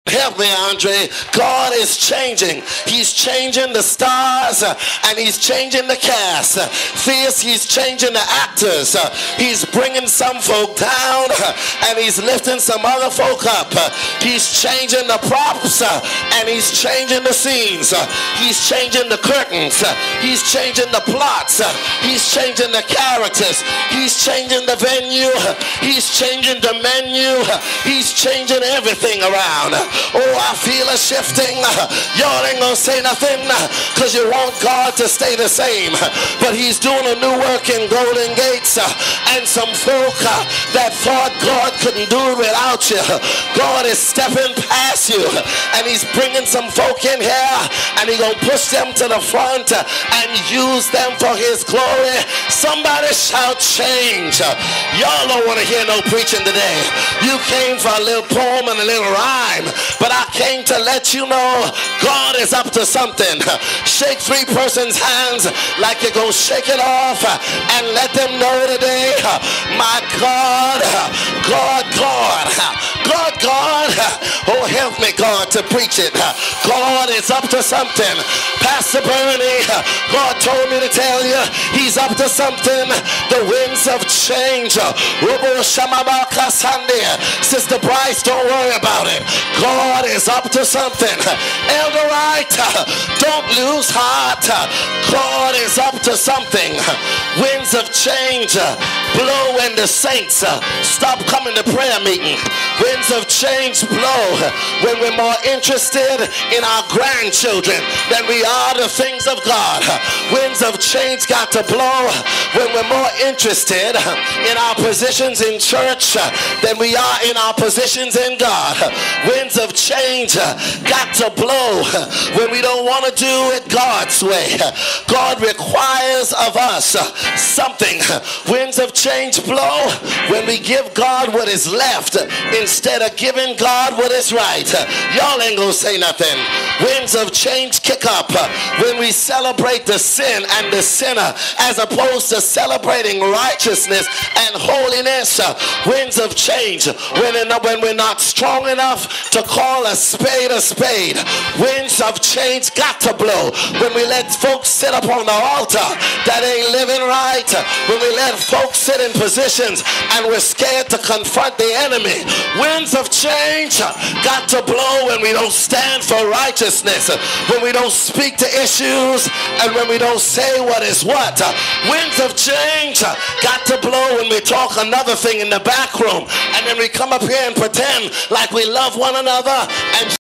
Help me, Andre. God is changing. He's changing the stars and he's changing the cast. Fierce, he's changing the actors. He's bringing some folk down and he's lifting some other folk up. He's changing the props and he's changing the scenes. He's changing the curtains. He's changing the plots. He's changing the characters. He's changing the venue. He's changing the menu. He's changing everything around. Oh, I feel a shifting. Y'all ain't gonna say nothing because you want God to stay the same. But he's doing a new work in Golden Gates and some folk that thought God couldn't do it without you. God is stepping past you and he's bringing some folk in here and he's gonna push them to the front and use them for his glory. Somebody shout change. Y'all don't want to hear no preaching today. You came for a little poem and a little rhyme, but I came to let you know God is up to something. Shake three persons' hands like you're going to shake it off and let them know today, my God, oh help me God to preach it. God is up to something. Pastor Bernie, God told me to tell you he's up to something. The winds of change. Sister Bryce, don't worry about it. God is up to something. Elder Wright, don't lose heart. God is up to something. Winds of change blow when the saints stop coming to prayer meeting. Winds of change blow when we're more interested in our grandchildren than we are the things of God. Winds of change got to blow when we're more interested in our positions in church than we are in our positions in God. Winds of change got to blow when we don't want to do it God's way. God requires of us something. Winds of change blow when we give God what is left instead of giving God what is right. Y'all ain't gonna say nothing. Winds of change kick up when we celebrate the sin and the sinner as opposed to celebrating righteousness and holiness. Winds of change when we're not strong enough to call a spade a spade. Winds of change got to blow when we let folks sit up on the altar that ain't living right. When we let folks sit in positions and we're scared to confront the enemy. Winds of change got to blow when we don't stand for righteousness, when we don't speak to issues, and when we don't say what is what. Winds of change got to blow when we talk another thing in the back room and then we come up here and pretend like we love one another and